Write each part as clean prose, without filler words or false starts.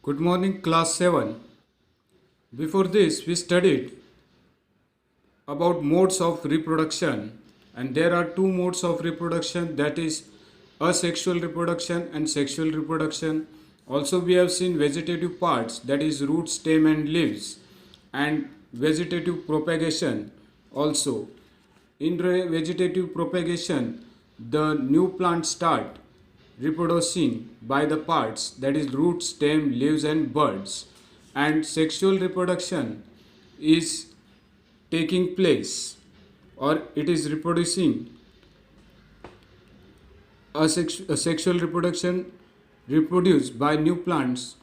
Good morning, class 7. Before this, we studied about modes of reproduction, and there are two modes of reproduction, that is asexual reproduction and sexual reproduction. Also, we have seen vegetative parts, that is root, stem, and leaves, and vegetative propagation also. In vegetative propagation, the new plants start reproducing by the parts, that is root, stem, leaves, and buds. And sexual reproduction is taking place, or it is reproducing. A sexual reproduction reproduced by new plants,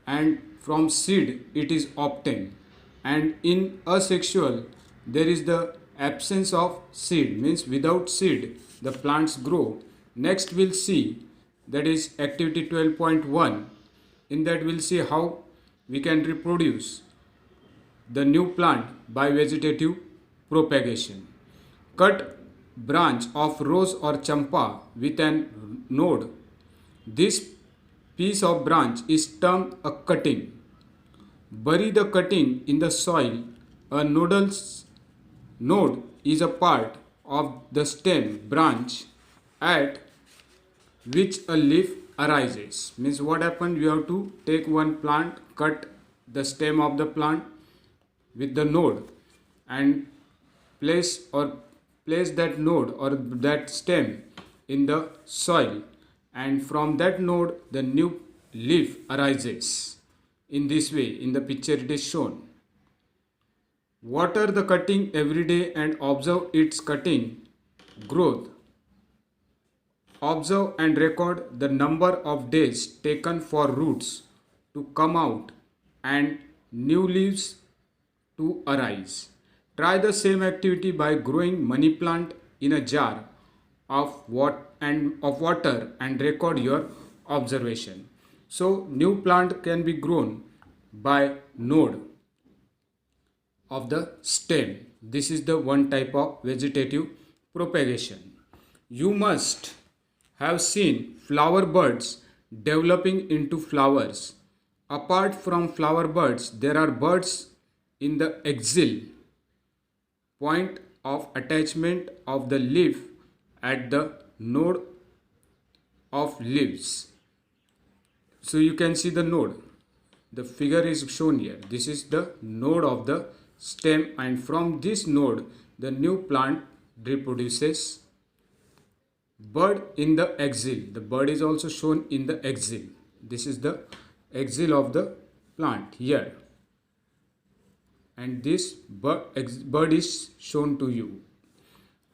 and from seed it is obtained. And in asexual, there is the absence of seed, means without seed the plants grow. Next we'll see, that is activity 12.1. In that we'll see how we can reproduce the new plant by vegetative propagation. Cut branch of rose or champa with an node. This piece of branch is termed a cutting. Bury the cutting in the soil. A node is a part of the stem branch at which a leaf arises. Means what happens, you have to take one plant, cut the stem of the plant with the node, and place that node or that stem in the soil, and from that node the new leaf arises. In this way, in the picture it is shown. Water the cutting every day and observe its cutting growth. Observe and record the number of days taken for roots to come out and new leaves to arise. Try the same activity by growing money plant in a jar of water and record your observation. So new plant can be grown by node of the stem. This is the one type of vegetative propagation. You must have seen flower buds developing into flowers. Apart from flower buds, there are buds in the axil, point of attachment of the leaf at the node of leaves. So you can see the node. The figure is shown here. This is the node of the stem, and from this node the new plant reproduces. Bud in the axil. The bud is also shown in the axil. This is the axil of the plant here, and this bud is shown to you.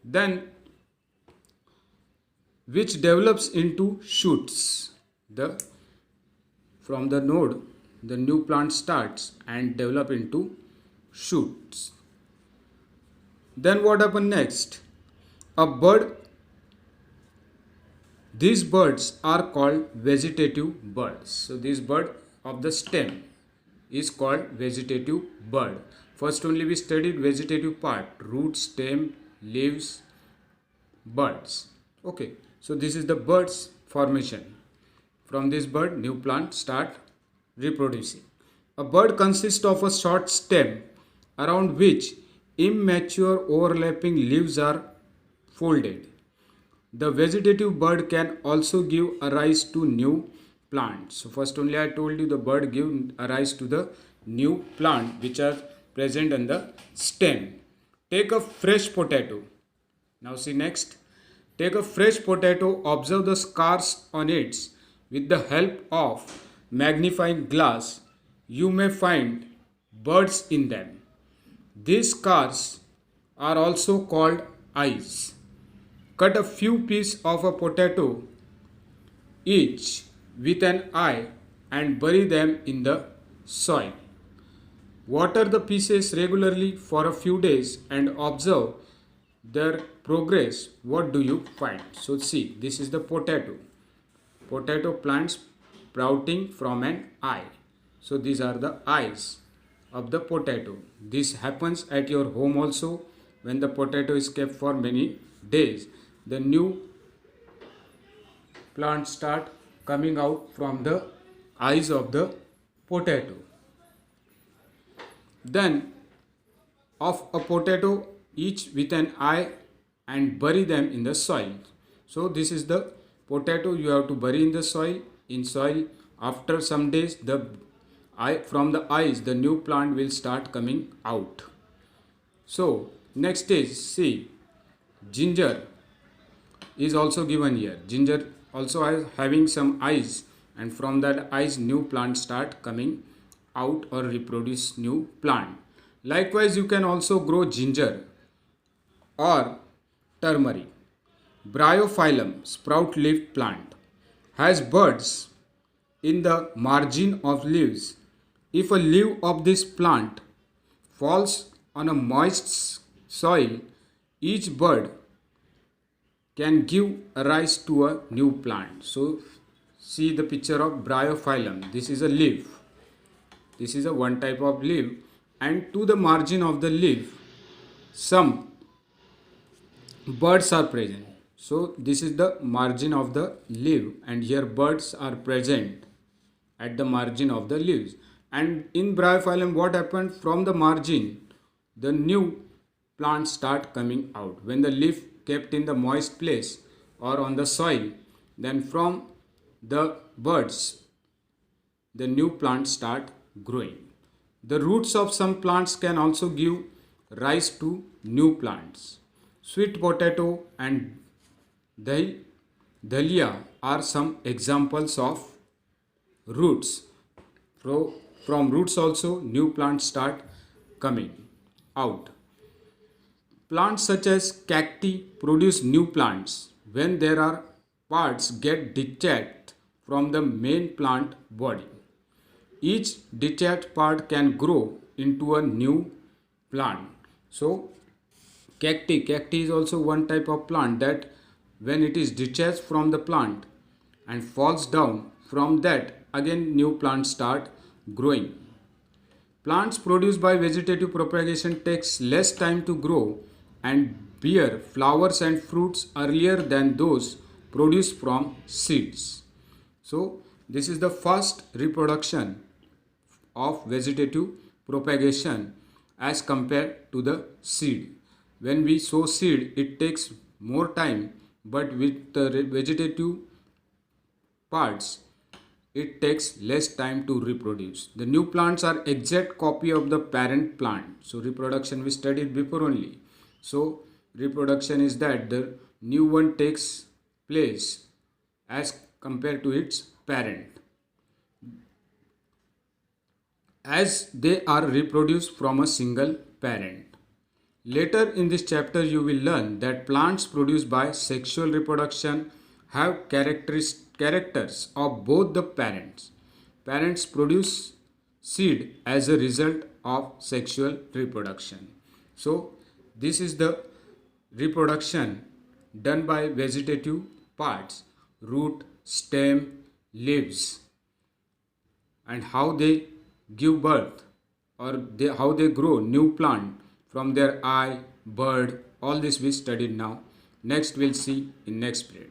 Then which develops into shoots. From the node the new plant starts and develop into shoots. Then what happens next? A bud. These buds are called vegetative buds. So this bud of the stem is called vegetative bud. First only we studied vegetative part, root, stem, leaves, buds. Okay, so this is the buds formation. From this bud new plant start reproducing. A bud consists of a short stem around which immature overlapping leaves are folded. The vegetative bud can also give a rise to new plants. So first only I told you the bud give a rise to the new plant which are present on the stem. Take a fresh potato. Now see next. Take a fresh potato, observe the scars on it. With the help of magnifying glass, you may find buds in them. These scars are also called eyes. Cut a few pieces of a potato each with an eye and bury them in the soil. Water the pieces regularly for a few days and observe their progress. What do you find? So see, this is the potato plants sprouting from an eye. So these are the eyes of the potato. This happens at your home also. When the potato is kept for many days, the new plants start coming out from the eyes of the potato. Then of a potato, each with an eye, and bury them in the soil. So this is the potato you have to bury in the soil. In soil, after some days, the eye, from the eyes the new plant will start coming out. So next is, see, ginger is also given here. Ginger also has having some eyes, and from that eyes new plants start coming out or reproduce new plant. Likewise, you can also grow ginger or turmeric. Bryophyllum, sprout leaf plant, has buds in the margin of leaves. If a leaf of this plant falls on a moist soil, each bud can give rise to a new plant. So see the picture of bryophyllum. This is a leaf. This is a one type of leaf, and to the margin of the leaf some buds are present. So this is the margin of the leaf, and here buds are present at the margin of the leaves. And in bryophyllum, what happened? From the margin the new plants start coming out. When the leaf kept in the moist place or on the soil, then from the buds the new plants start growing. The roots of some plants can also give rise to new plants. Sweet potato and dahlia are some examples of roots. From roots also new plants start coming out. Plants such as cacti produce new plants when there are parts get detached from the main plant body. Each detached part can grow into a new plant. So cacti is also one type of plant that when it is detached from the plant and falls down, from that again new plants start growing. Plants produced by vegetative propagation takes less time to grow and bear flowers and fruits earlier than those produced from seeds. So this is the first reproduction of vegetative propagation as compared to the seed. When we sow seed, it takes more time, but with the vegetative parts, it takes less time to reproduce. The new plants are exact copy of the parent plant. So reproduction we studied before only. So reproduction is that the new one takes place as compared to its parent, as they are reproduced from a single parent. Later in this chapter you will learn that plants produced by sexual reproduction have characters of both the parents. Parents produce seed as a result of sexual reproduction. So this is the reproduction done by vegetative parts, root, stem, leaves, and how they give birth or how they grow new plant from their eye, bud. All this we studied now. Next we'll see in next period.